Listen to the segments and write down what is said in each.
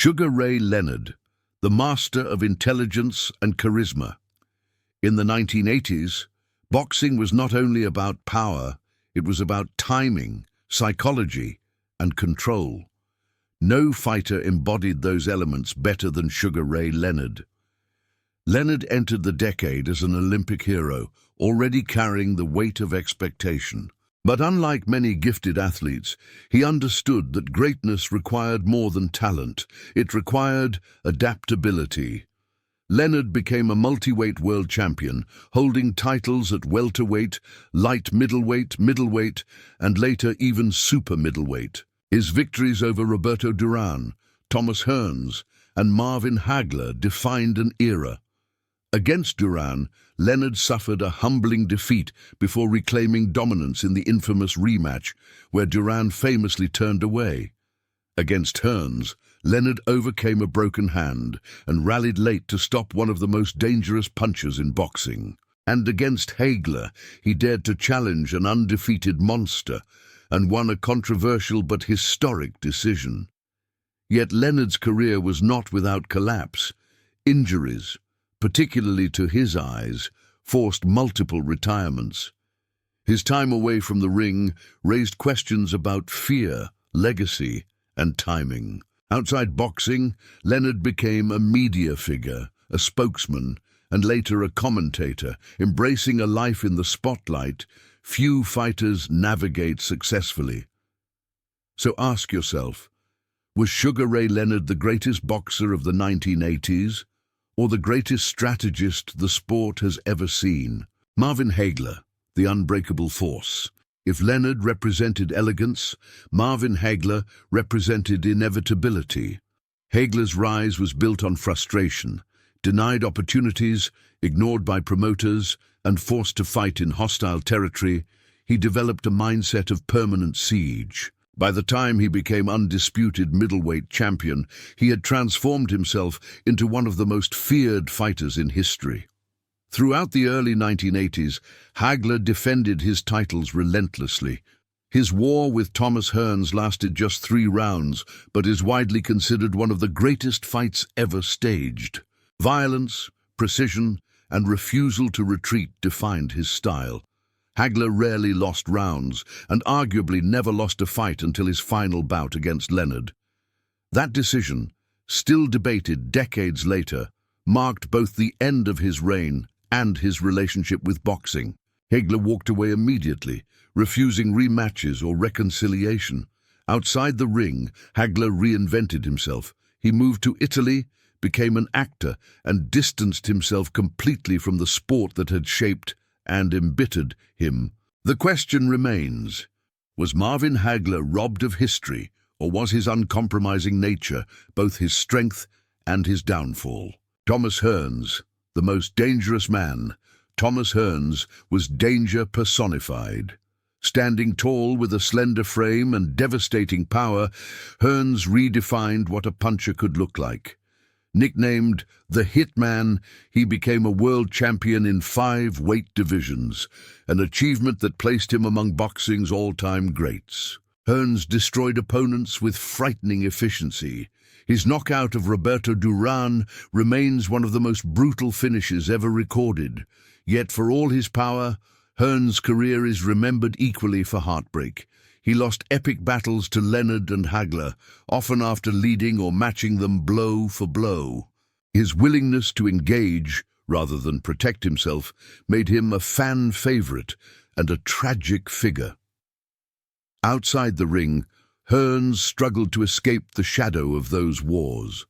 Ray Leonard, the master of intelligence and charisma. In the 1980s, boxing was not only about power, it was about timing, psychology, and control. No fighter embodied those elements better than Ray Leonard. Leonard entered the decade as an Olympic hero, already carrying the weight of expectation. But unlike many gifted athletes, he understood that greatness required more than talent. It required adaptability. Leonard became a multi-weight world champion, holding titles at welterweight, light middleweight, and later even super middleweight. His victories over Roberto Duran, Thomas Hearns, and Marvin Hagler defined an era. Against Duran, Leonard suffered a humbling defeat before reclaiming dominance in the infamous rematch, where Duran famously turned away. Against Hearns, Leonard overcame a broken hand and rallied late to stop one of the most dangerous punches in boxing. And against Hagler, he dared to challenge an undefeated monster and won a controversial but historic decision. Yet Leonard's career was not without collapse. Injuries, particularly to his eyes, forced multiple retirements. His time away from the ring raised questions about fear, legacy, and timing. Outside boxing, Leonard became a media figure, a spokesman, and later a commentator, embracing a life in the spotlight few fighters navigate successfully. So ask yourself, was Ray Leonard the greatest boxer of the 1980s? Or the greatest strategist the sport has ever seen? Marvin Hagler, the unbreakable force. If Leonard represented elegance, Marvin Hagler represented inevitability. Hagler's rise was built on frustration, denied opportunities, ignored by promoters, and forced to fight in hostile territory. He developed a mindset of permanent siege. By the time he became undisputed middleweight champion, he had transformed himself into one of the most feared fighters in history. Throughout the early 1980s, Hagler defended his titles relentlessly. His war with Thomas Hearns lasted just 3 rounds, but is widely considered one of the greatest fights ever staged. Violence, precision, and refusal to retreat defined his style. Hagler rarely lost rounds, and arguably never lost a fight until his final bout against Leonard. That decision, still debated decades later, marked both the end of his reign and his relationship with boxing. Hagler walked away immediately, refusing rematches or reconciliation. Outside the ring, Hagler reinvented himself. He moved to Italy, became an actor, and distanced himself completely from the sport that had shaped and embittered him. The question remains, was Marvin Hagler robbed of history, or was his uncompromising nature both his strength and his downfall? Thomas Hearns, the most dangerous man. Thomas Hearns was danger personified. Standing tall with a slender frame and devastating power, Hearns redefined what a puncher could look like. Nicknamed the Hitman, he became a world champion in 5 weight divisions, an achievement that placed him among boxing's all-time greats. Hearns destroyed opponents with frightening efficiency. His knockout of Roberto Duran remains one of the most brutal finishes ever recorded. Yet for all his power, Hearns' career is remembered equally for heartbreak. He lost epic battles to Leonard and Hagler, often after leading or matching them blow for blow. His willingness to engage, rather than protect himself, made him a fan favorite and a tragic figure. Outside the ring, Hearns struggled to escape the shadow of those wars.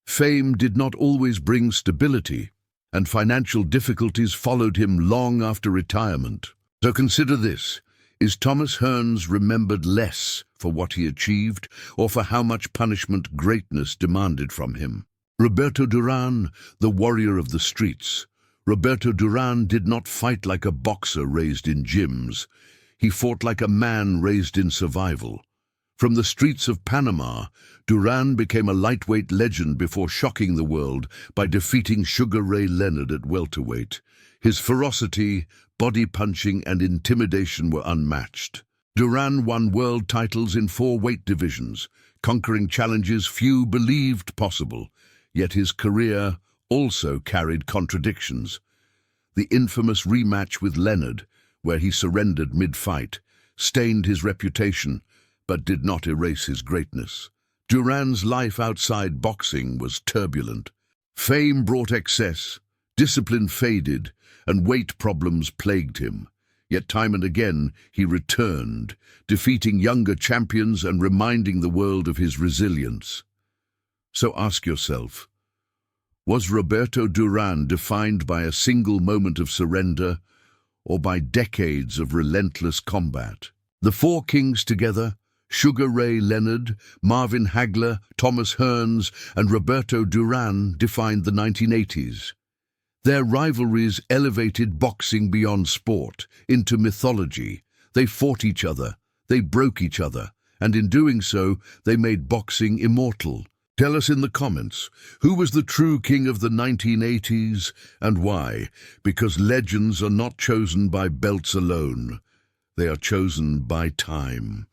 Fame did not always bring stability, and financial difficulties followed him long after retirement. So consider this. Is Thomas Hearns remembered less for what he achieved or for how much punishment greatness demanded from him? Roberto Duran, the warrior of the streets. Roberto Duran did not fight like a boxer raised in gyms. He fought like a man raised in survival. From the streets of Panama, Duran became a lightweight legend before shocking the world by defeating Ray Leonard at welterweight. His ferocity, body punching, and intimidation were unmatched. Duran won world titles in 4 weight divisions, conquering challenges few believed possible, yet his career also carried contradictions. The infamous rematch with Leonard, where he surrendered mid-fight, stained his reputation but did not erase his greatness. Duran's life outside boxing was turbulent. Fame brought excess, discipline faded, and weight problems plagued him. Yet time and again he returned, defeating younger champions and reminding the world of his resilience. So ask yourself, was Roberto Duran defined by a single moment of surrender or by decades of relentless combat? The four kings together, Ray Leonard, Marvin Hagler, Thomas Hearns, and Roberto Duran, defined the 1980s. Their rivalries elevated boxing beyond sport, into mythology. They fought each other, they broke each other, and in doing so, they made boxing immortal. Tell us in the comments, who was the true king of the 1980s and why? Because legends are not chosen by belts alone. They are chosen by time.